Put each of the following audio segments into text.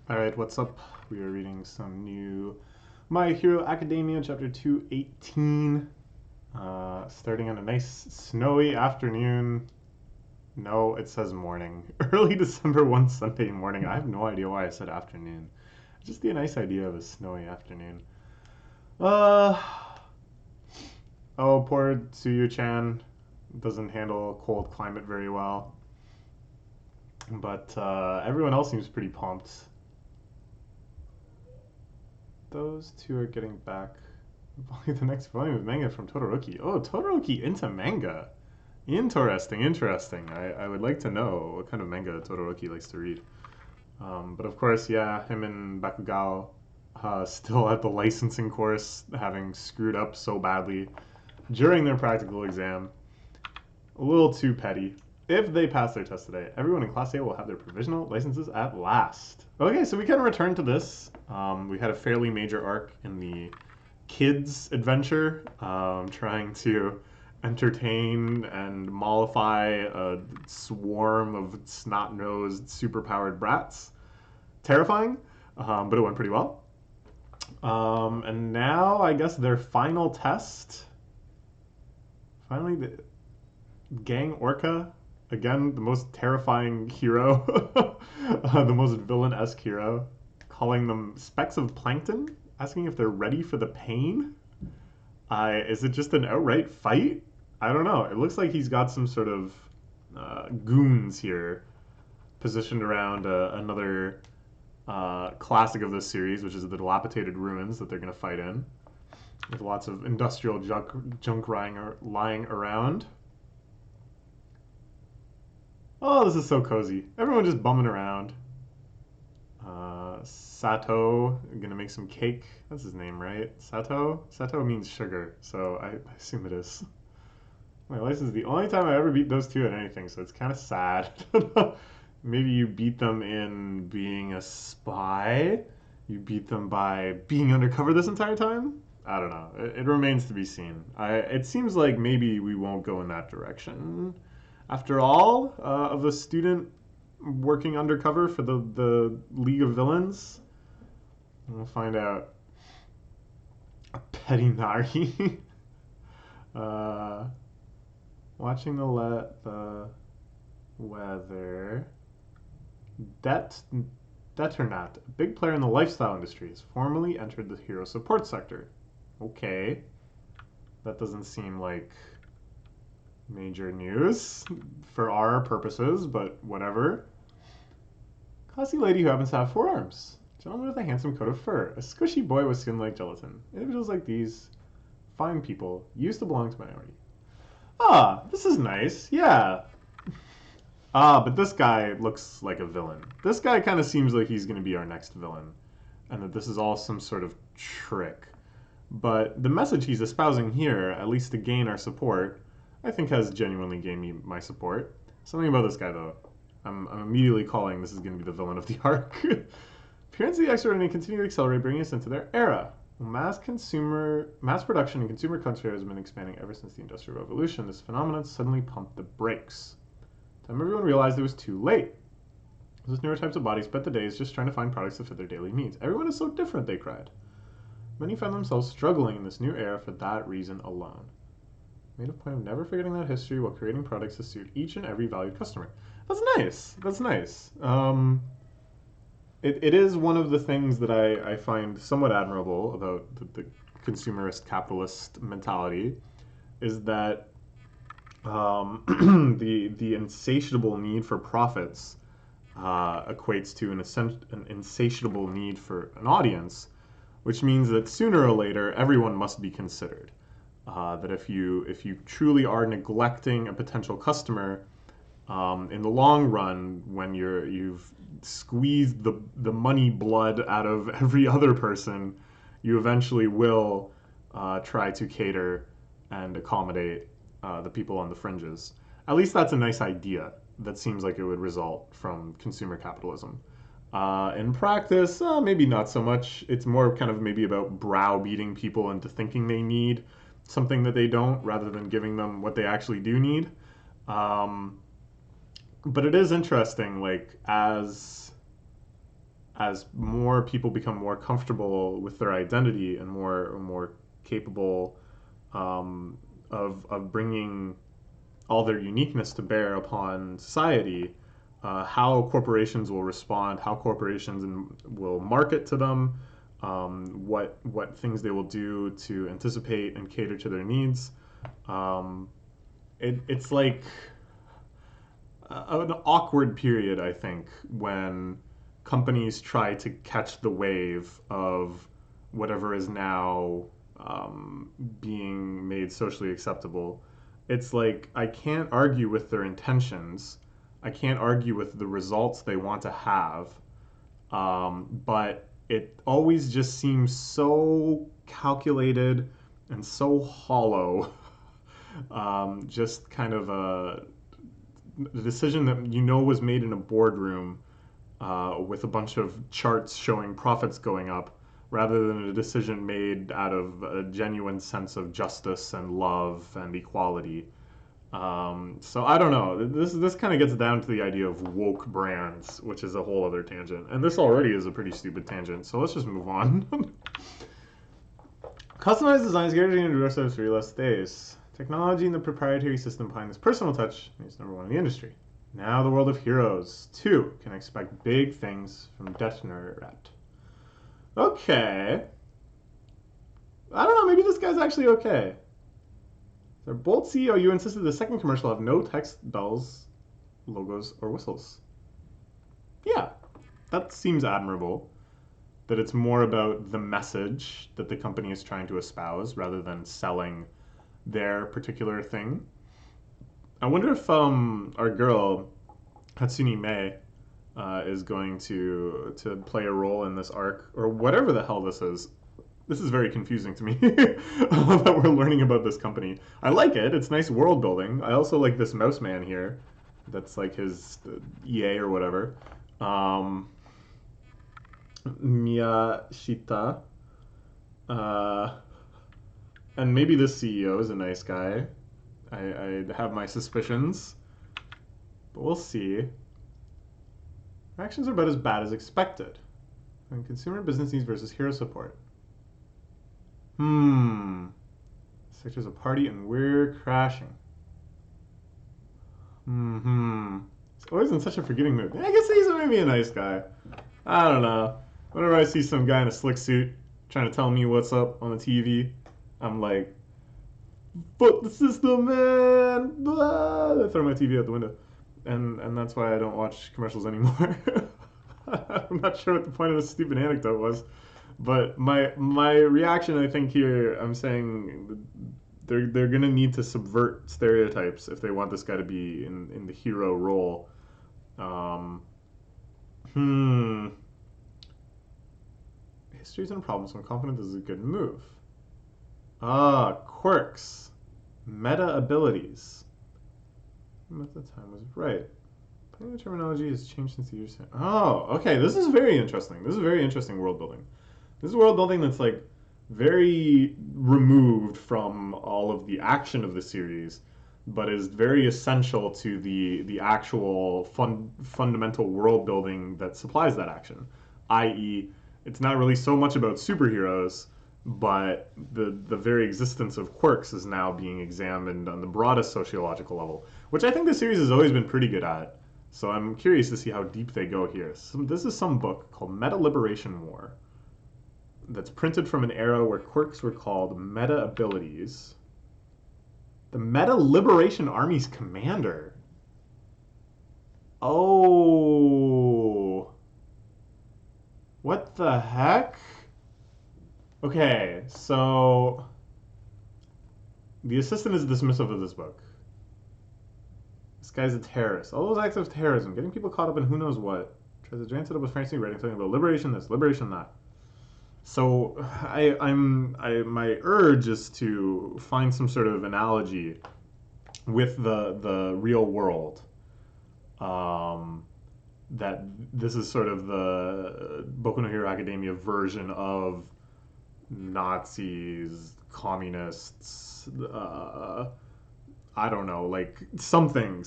Alright, what's up? We are reading some new My Hero Academia, chapter 218. Starting on a nice snowy afternoon. No, it says morning. Early December 1 Sunday morning. I have no idea why I said afternoon. Just the nice idea of a snowy afternoon. Uh, oh, poor Tsuyu-chan doesn't handle a cold climate very well. But everyone else seems pretty pumped. Those two are getting back. The next volume of manga from Todoroki. Oh, Todoroki into manga. Interesting, interesting. I would like to know what kind of manga Todoroki likes to read. But of course, yeah, him and Bakugao still at the licensing course, having screwed up so badly during their practical exam. A little too petty. If they pass their test today, everyone in Class A will have their provisional licenses at last. Okay, so we can return to this. We had a fairly major arc in the kids' adventure, trying to entertain and mollify a swarm of snot-nosed, super-powered brats. Terrifying, but it went pretty well. And now, I guess their final test. Finally, the Gang Orca, again, the most terrifying hero, the most villain-esque hero, calling them specks of plankton, asking if they're ready for the pain. Is it just an outright fight? I don't know. It looks like he's got some sort of goons here positioned around another classic of this series, which is the dilapidated ruins that they're going to fight in, with lots of industrial junk lying around. Oh, this is so cozy. Everyone just bumming around. Sato, gonna make some cake. That's his name, right? Sato? Sato means sugar, so I assume it is. My license is the only time I ever beat those two at anything, so it's kind of sad. Maybe you beat them in being a spy? You beat them by being undercover this entire time? I don't know. It remains to be seen. It seems like maybe we won't go in that direction. After all, of a student working undercover for the League of Villains, we'll find out. Petty Nari. Watching the weather. Deternat, a big player in the lifestyle industry, has formally entered the hero support sector. Okay. That doesn't seem like major news for our purposes, but whatever. Classy lady who happens to have four arms. Gentleman with a handsome coat of fur. A squishy boy with skin like gelatin. Individuals like these, fine people, used to belong to minority. Ah, this is nice. Yeah. But this guy looks like a villain. This guy kind of seems like he's going to be our next villain. And that this is all some sort of trick. But the message he's espousing here, at least to gain our support, I think has genuinely gained me my support. Something about this guy, though. I'm immediately calling this is going to be the villain of the arc. Appearance of the extraordinary continue to accelerate, bringing us into their era. Mass production and consumer culture has been expanding ever since the Industrial Revolution. This phenomenon suddenly pumped the brakes. Time everyone realized it was too late. Those newer types of bodies spent the days just trying to find products to fit their daily needs. Everyone is so different, they cried. Many found themselves struggling in this new era for that reason alone. Made a point of never forgetting that history while creating products to suit each and every valued customer. That's nice. That's nice. It is one of the things that I find somewhat admirable about the consumerist capitalist mentality, is that the insatiable need for profits equates to an insatiable need for an audience, which means that sooner or later everyone must be considered. That if you truly are neglecting a potential customer, in the long run, when you've squeezed the money blood out of every other person, you eventually will try to cater and accommodate the people on the fringes. At least that's a nice idea. That seems like it would result from consumer capitalism. In practice, maybe not so much. It's more kind of maybe about browbeating people into thinking they need something that they don't, rather than giving them what they actually do need. But it is interesting, like, as as more people become more comfortable with their identity and more capable of bringing all their uniqueness to bear upon society, how corporations will respond, how corporations will market to them, what things they will do to anticipate and cater to their needs. Um, it's like an awkward period, I think, when companies try to catch the wave of whatever is now being made socially acceptable. It's like I can't argue with their intentions. I can't argue with the results they want to have. But it always just seems so calculated and so hollow. Just kind of a decision that was made in a boardroom with a bunch of charts showing profits going up, rather than a decision made out of a genuine sense of justice and love and equality. So I don't know. This kind of gets down to the idea of woke brands, which is a whole other tangent. And this already is a pretty stupid tangent. So let's just move on. Customized designs guaranteed to address those 3 less days. Technology and the proprietary system behind this personal touch makes number 1 in the industry. Now the world of heroes. 2 can expect big things from Detnerat. Okay. I don't know. Maybe this guy's actually okay. Their bold CEO, you insisted the second commercial have no text, bells, logos, or whistles. Yeah, that seems admirable. That it's more about the message that the company is trying to espouse rather than selling their particular thing. I wonder if our girl Hatsune Miku is going to play a role in this arc, or whatever the hell this is. This is very confusing to me that we're learning about this company. I like it. It's nice world building. I also like this mouse man here. That's like his EA or whatever. Miyashita. And maybe this CEO is a nice guy. I have my suspicions. But we'll see. Actions are about as bad as expected. And consumer business needs versus hero support. Sector's a party and we're crashing. He's always in such a forgiving mood. I guess he's maybe a nice guy. I don't know. Whenever I see some guy in a slick suit trying to tell me what's up on the TV, I'm like, fuck the system, man! Blah! I throw my TV out the window. And that's why I don't watch commercials anymore. I'm not sure what the point of this stupid anecdote was. But my reaction, I think here, I'm saying they're gonna need to subvert stereotypes if they want this guy to be in the hero role. Histories and problems. I'm confident this is a good move. Quirks, meta abilities. At the time was right. Plenty of terminology has changed since the years. Oh, okay. This is very interesting. This is very interesting world building. This is world building that's like very removed from all of the action of the series, but is very essential to the actual fundamental world building that supplies that action. I.e., it's not really so much about superheroes, but the very existence of quirks is now being examined on the broadest sociological level, which I think the series has always been pretty good at. So I'm curious to see how deep they go here. So this is some book called Meta Liberation War that's printed from an era where quirks were called meta abilities. The Meta Liberation Army's commander. Oh. What the heck? Okay, so the assistant is dismissive of this book. This guy's a terrorist. All those acts of terrorism, getting people caught up in who knows what. Tries to advance it up with fancy writing, talking about liberation this, liberation that. So my urge is to find some sort of analogy with the real world. That this is sort of the Boku no Hero Academia version of Nazis, communists. I don't know, like something.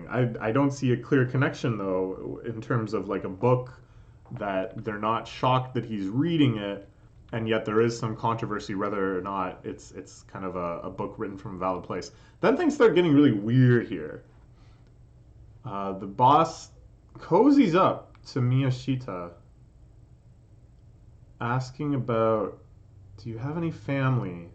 I don't see a clear connection though in terms of like a book that they're not shocked that he's reading it, and yet there is some controversy whether or not it's kind of a book written from a valid place. Then things start getting really weird here. The boss cozies up to Miyashita, asking about, do you have any family?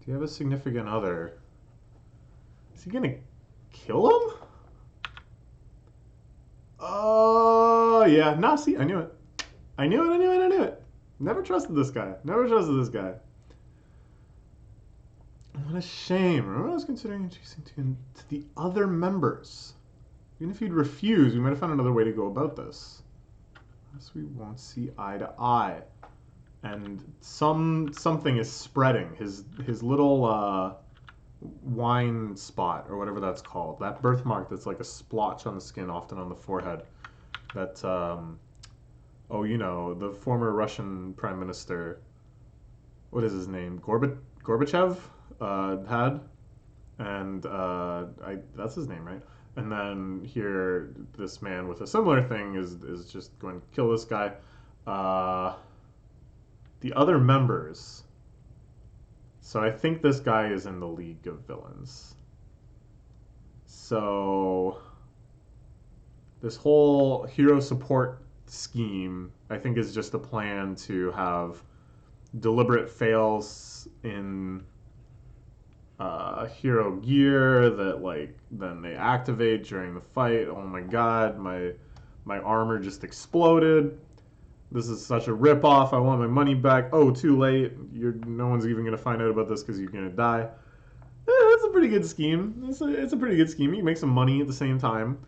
Do you have a significant other? Is he gonna kill him? Oh, yeah. No, see, I knew it. I knew it, I knew it, I knew it. Never trusted this guy. Never trusted this guy. What a shame. Remember I was considering introducing to the other members. Even if he'd refuse, we might have found another way to go about this. Unless we won't see eye to eye. And something is spreading. His little wine spot, or whatever that's called. That birthmark that's like a splotch on the skin, often on the forehead. That, oh, you know, the former Russian Prime Minister, what is his name? Gorbachev had. And that's his name, right? And then here, this man with a similar thing is just going to kill this guy. The other members. So I think this guy is in the League of Villains. So this whole hero support scheme, I think, is just a plan to have deliberate fails in hero gear that, like, then they activate during the fight. Oh my god, my armor just exploded. This is such a ripoff. I want my money back. Oh, too late. No one's even gonna find out about this because you're gonna die. That's a pretty good scheme. It's a pretty good scheme. You can make some money at the same time.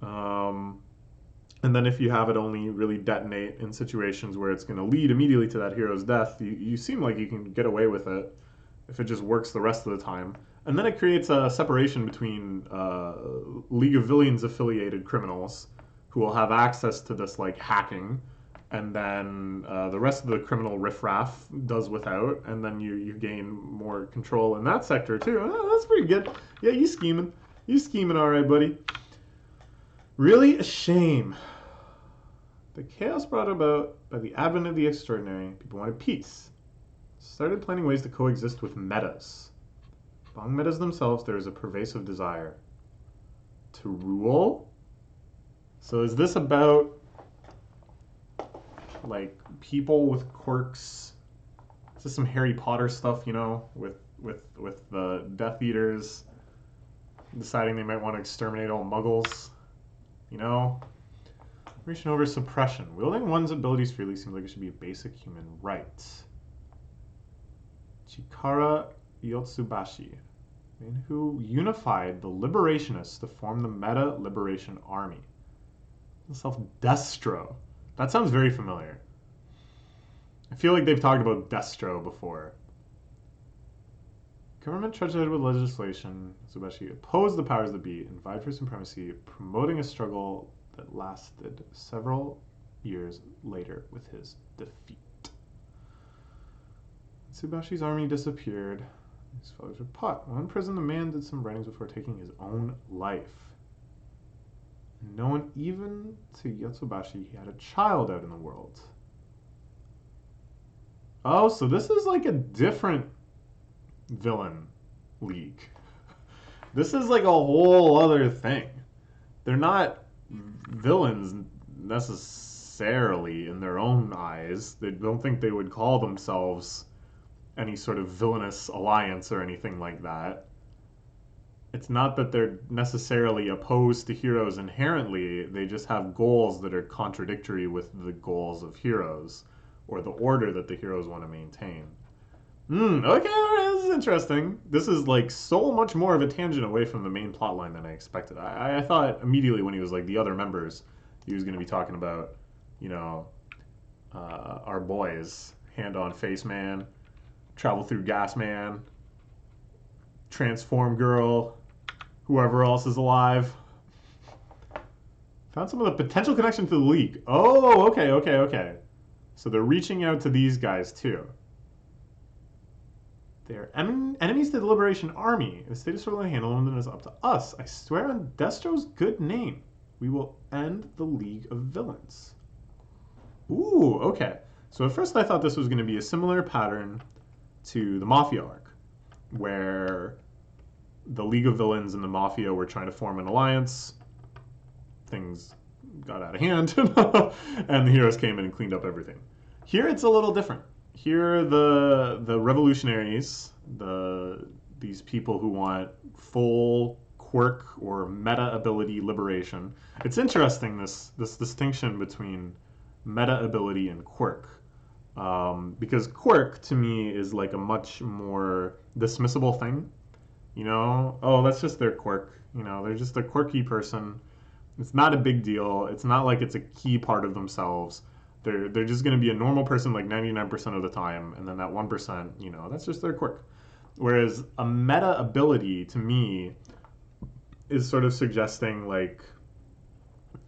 And then if you have it only really detonate in situations where it's going to lead immediately to that hero's death, you seem like you can get away with it if it just works the rest of the time. And then it creates a separation between League of Villains affiliated criminals who will have access to this, like, hacking, and then the rest of the criminal riffraff does without, and then you gain more control in that sector too. Oh, that's pretty good. Yeah, you scheming all right, buddy. Really a shame. The chaos brought about by the advent of the extraordinary, people wanted peace. Started planning ways to coexist with metas. Among metas themselves, there is a pervasive desire to rule. So is this about, like, people with quirks? Is this some Harry Potter stuff, you know, with the Death Eaters deciding they might want to exterminate all Muggles? You know? Reaching over suppression. Wielding one's abilities freely seems like it should be a basic human right. Chikara Yotsubashi, man who unified the liberationists to form the Meta Liberation Army. Himself Destro. That sounds very familiar. I feel like they've talked about Destro before. Government trudged ahead with legislation. Yotsubashi opposed the powers that be and vied for supremacy, promoting a struggle that lasted several years later with his defeat. Tsubashi's army disappeared. His followers were caught. While in prison, the man did some writings before taking his own life. Known even to Yotsubashi, he had a child out in the world. Oh, so this is like a different villain league. This is like a whole other thing. They're not villains necessarily in their own eyes. They don't think they would call themselves any sort of villainous alliance or anything like that. It's not that they're necessarily opposed to heroes inherently, they just have goals that are contradictory with the goals of heroes, or the order that the heroes want to maintain. Okay, alright, this is interesting. This is like so much more of a tangent away from the main plotline than I expected. I thought immediately when he was like the other members, he was going to be talking about, you know, our boys, Hand on Face Man, Travel Through Gas Man, Transform Girl, whoever else is alive. Found some of the potential connection to the League. Oh, okay. So they're reaching out to these guys too. They're enemies to the Liberation Army. If the state is struggling to handle them, then it's up to us. I swear on Destro's good name, we will end the League of Villains. Ooh, okay. So at first I thought this was going to be a similar pattern to the Mafia arc, where the League of Villains and the Mafia were trying to form an alliance. Things got out of hand, and the heroes came in and cleaned up everything. Here it's a little different. Here the revolutionaries, these people who want full quirk or meta ability liberation. It's interesting this distinction between meta ability and quirk. Because quirk to me is like a much more dismissible thing. You know, oh, that's just their quirk. You know, they're just a quirky person. It's not a big deal. It's not like it's a key part of themselves. They're just going to be a normal person like 99% of the time, and then that 1%, you know, that's just their quirk. Whereas a meta ability to me is sort of suggesting like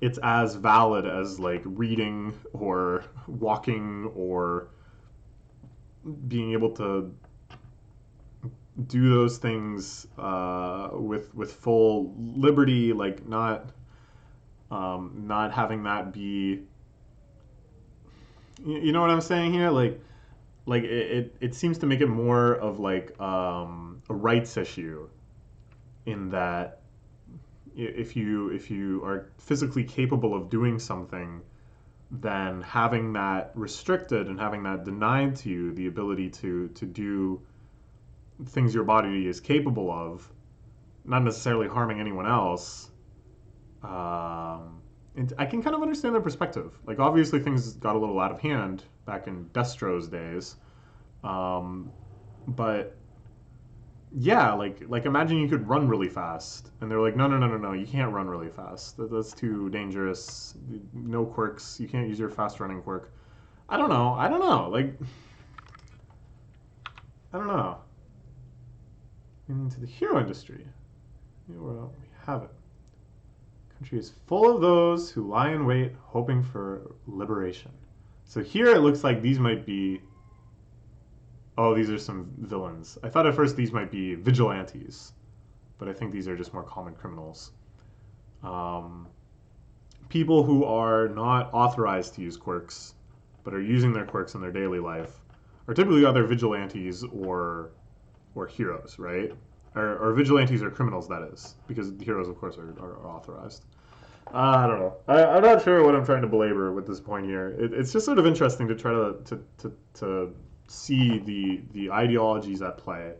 it's as valid as like reading or walking or being able to do those things with full liberty, like not having that be, you know what I'm saying here, like it seems to make it more of like a rights issue in that if you are physically capable of doing something, then having that restricted and having that denied to you, the ability to do things your body is capable of, not necessarily harming anyone else. And I can kind of understand their perspective. Like, obviously, things got a little out of hand back in Destro's days, but yeah, like imagine you could run really fast, and they're like, no, no, no, no, no, you can't run really fast. That's too dangerous. No quirks. You can't use your fast running quirk. I don't know. I don't know. Like, I don't know. Into the hero industry. Well, we have it. Country is full of those who lie in wait, hoping for liberation. So here it looks like these might be. Oh, these are some villains. I thought at first these might be vigilantes, but I think these are just more common criminals. Um, People who are not authorized to use quirks, but are using their quirks in their daily life, are typically either vigilantes or heroes, right? Or vigilantes are criminals, that is, because the heroes, of course, are authorized. I don't know. I'm not sure what I'm trying to belabor with this point here. It's just sort of interesting to try to see the ideologies at play.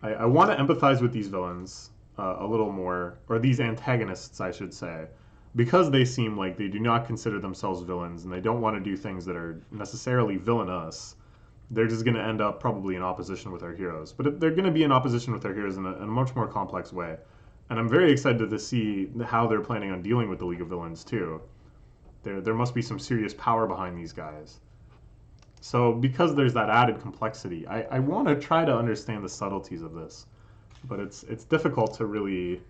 I want to empathize with these villains a little more, or these antagonists, I should say, because they seem like they do not consider themselves villains and they don't want to do things that are necessarily villainous. They're just going to end up probably in opposition with our heroes. But they're going to be in opposition with our heroes in a much more complex way. And I'm very excited to see how they're planning on dealing with the League of Villains, too. There must be some serious power behind these guys. So because there's that added complexity, I want to try to understand the subtleties of this. But it's difficult to really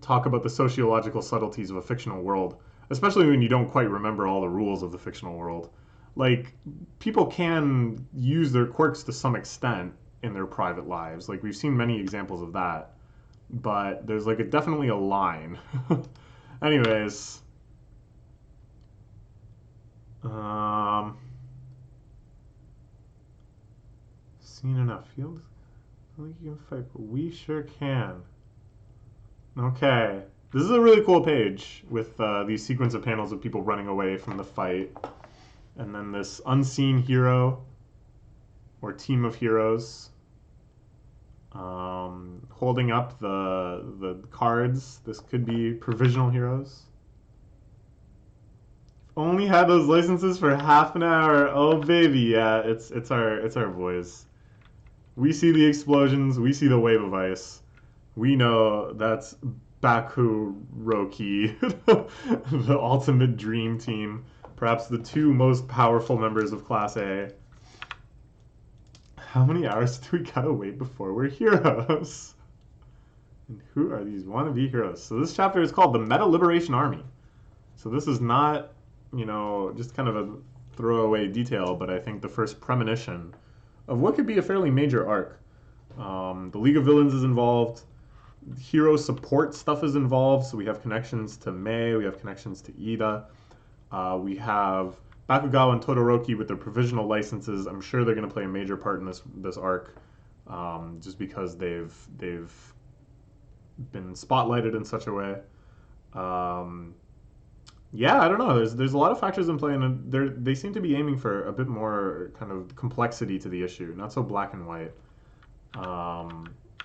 talk about the sociological subtleties of a fictional world, especially when you don't quite remember all the rules of the fictional world. Like, people can use their quirks to some extent in their private lives. Like, we've seen many examples of that. But there's like definitely a line. Anyways, seen enough fields. I think you can fight, but we sure can. Okay, this is a really cool page with these sequence of panels of people running away from the fight, and then this unseen hero or team of heroes holding up the cards. This could be provisional heroes. Only had those licenses for half an hour. Oh baby, yeah, it's our boys. We see the explosions. We see the wave of ice. We know that's Baku Roki, the ultimate dream team. Perhaps the two most powerful members of Class A. How many hours do we gotta wait before we're heroes? And who are these wannabe heroes? So this chapter is called the Meta Liberation Army. So this is not, just kind of a throwaway detail, but I think the first premonition of what could be a fairly major arc. The League of Villains is involved. Hero support stuff is involved. So we have connections to Mei. We have connections to Ida. We have Bakugawa and Todoroki with their provisional licenses, I'm sure they're going to play a major part in this arc, just because they've been spotlighted in such a way. Um, yeah, I don't know. There's a lot of factors in play, and they seem to be aiming for a bit more kind of complexity to the issue, not so black and white.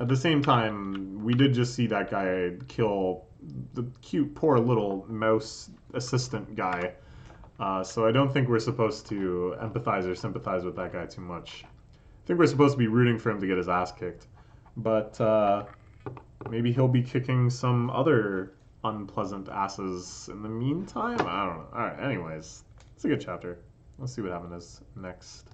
At the same time, we did just see that guy kill the cute, poor little mouse assistant guy. So I don't think we're supposed to empathize or sympathize with that guy too much. I think we're supposed to be rooting for him to get his ass kicked. But maybe he'll be kicking some other unpleasant asses in the meantime. I don't know. All right. Anyways, it's a good chapter. Let's see what happens next.